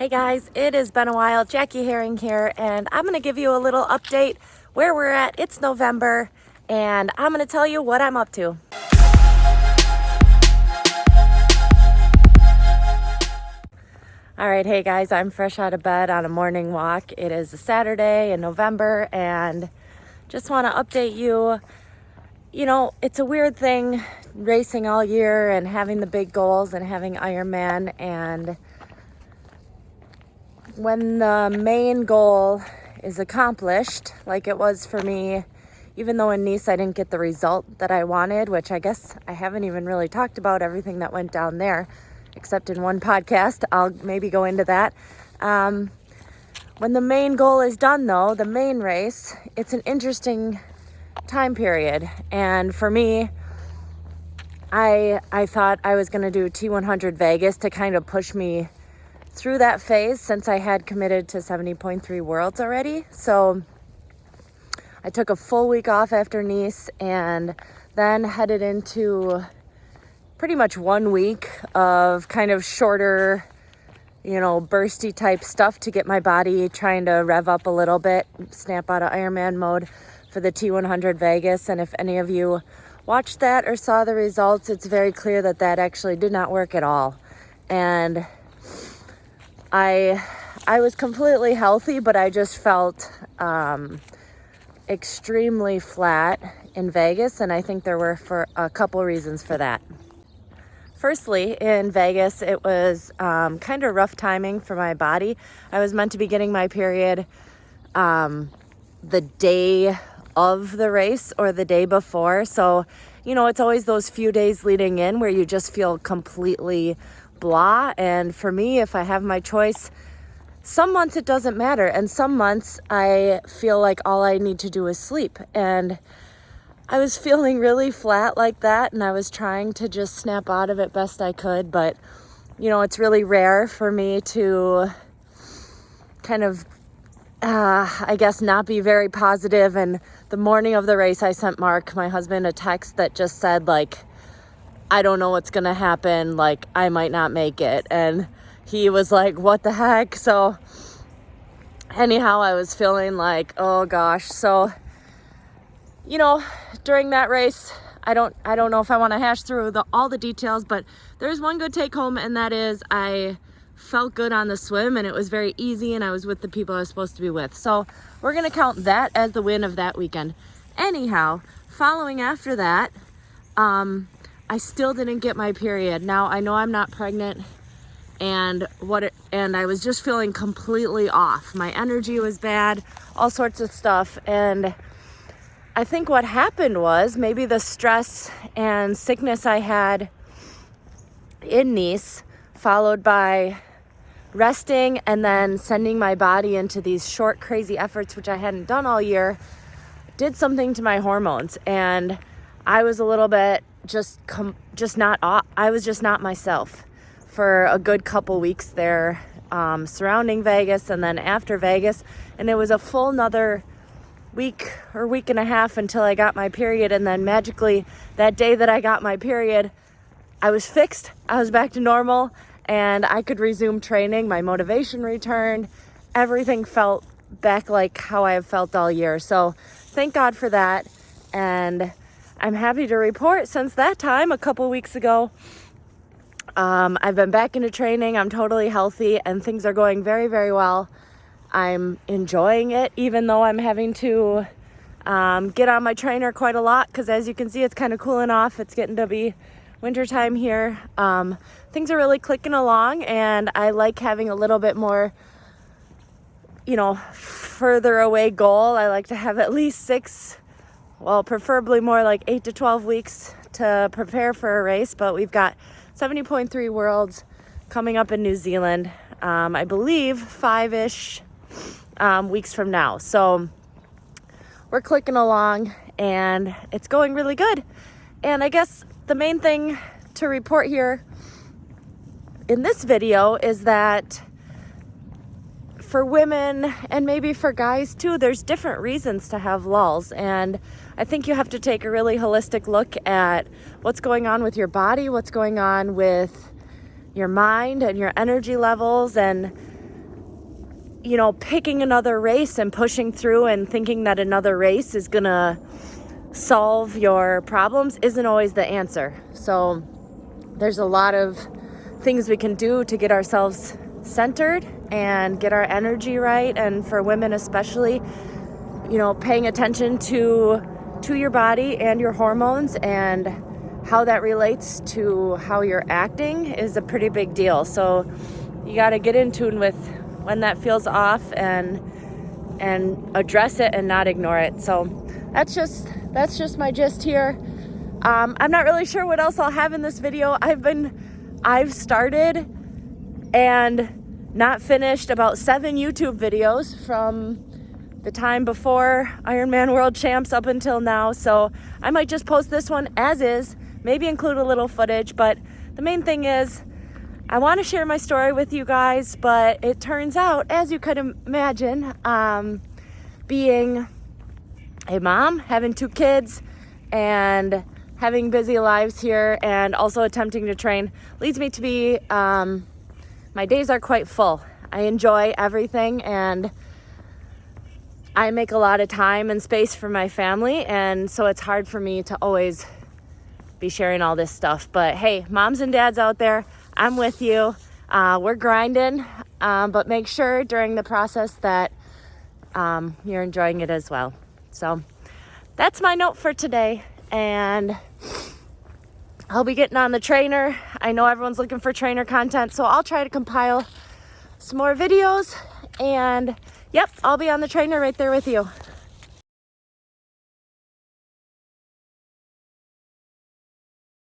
Hey guys, it has been a while. Jackie Herring here, and I'm going to give you a little update where we're at. It's November, and I'm going to tell you what I'm up to. All right, hey guys, I'm fresh out of bed on a morning walk. It is a Saturday in November, and just want to update you. You know, it's a weird thing racing all year and having the big goals and having Ironman, and when the main goal is accomplished, like it was for me, even though in Nice I didn't get the result that I wanted, which I guess I haven't even really talked about everything that went down there, except in one podcast. I'll maybe go into that. When the main goal is done though, the main race, it's an interesting time period. And for me, I thought I was going to do T100 Vegas to kind of push me through that phase, since I had committed to 70.3 Worlds already. So I took a full week off after Nice and then headed into pretty much 1 week of kind of shorter, bursty type stuff to get my body trying to rev up a little bit, snap out of Ironman mode for the T100 Vegas. And if any of you watched that or saw the results, it's very clear that that actually did not work at all. And I was completely healthy, but I just felt extremely flat in Vegas, and I think there were for a couple reasons for that. Firstly, in Vegas, it was kind of rough timing for my body. I was meant to be getting my period the day of the race or the day before. So, it's always those few days leading in where you just feel completely blah. And for me, if I have my choice, some months it doesn't matter, and some months I feel like all I need to do is sleep. And I was feeling really flat like that, and I was trying to just snap out of it best I could. But it's really rare for me to kind of I guess not be very positive. And the morning of the race, I sent Mark, my husband, a text that just said, I don't know what's going to happen. I might not make it. And he was like, what the heck? So anyhow, I was feeling like, oh gosh. So, during that race, I don't know if I want to hash through all the details, but there's one good take home, and that is I felt good on the swim, and it was very easy, and I was with the people I was supposed to be with. So we're going to count that as the win of that weekend. Anyhow, following after that, I still didn't get my period. Now, I know I'm not pregnant, and I was just feeling completely off. My energy was bad, all sorts of stuff. And I think what happened was maybe the stress and sickness I had in Nice, followed by resting and then sending my body into these short, crazy efforts, which I hadn't done all year, did something to my hormones. And I was a little bit I was just not myself for a good couple weeks there, surrounding Vegas and then after Vegas. And it was a full another week or week and a half until I got my period. And then magically that day that I got my period, I was fixed. I was back to normal and I could resume training. My motivation returned. Everything felt back like how I have felt all year. So thank God for that. And I'm happy to report since that time, a couple weeks ago, I've been back into training. I'm totally healthy and things are going very, very well. I'm enjoying it, even though I'm having to get on my trainer quite a lot, because as you can see, it's kind of cooling off. It's getting to be wintertime here. Things are really clicking along, and I like having a little bit more, further away goal. I like to have at least preferably more like 8 to 12 weeks to prepare for a race. But we've got 70.3 Worlds coming up in New Zealand, I believe 5-ish weeks from now. So we're clicking along and it's going really good. And I guess the main thing to report here in this video is that for women and maybe for guys too, there's different reasons to have lulls. And I think you have to take a really holistic look at what's going on with your body, what's going on with your mind and your energy levels. And you know, picking another race and pushing through and thinking that another race is gonna solve your problems isn't always the answer. So there's a lot of things we can do to get ourselves centered and get our energy right. And for women especially, you know, paying attention to your body and your hormones and how that relates to how you're acting is a pretty big deal. So you got to get in tune with when that feels off and address it and not ignore it. So that's just my gist here. I'm not really sure what else I'll have in this video. I've started and not finished about 7 YouTube videos from the time before Ironman World Champs up until now. So I might just post this one as is, maybe include a little footage, but the main thing is I want to share my story with you guys, but it turns out, as you could imagine, being a mom, having 2 kids, and having busy lives here, and also attempting to train, leads me to be, my days are quite full. I enjoy everything, and I make a lot of time and space for my family, and so it's hard for me to always be sharing all this stuff. But hey, moms and dads out there, I'm with you. We're grinding, but make sure during the process that you're enjoying it as well. So that's my note for today, and I'll be getting on the trainer. I know everyone's looking for trainer content, so I'll try to compile some more videos, and yep, I'll be on the trainer right there with you.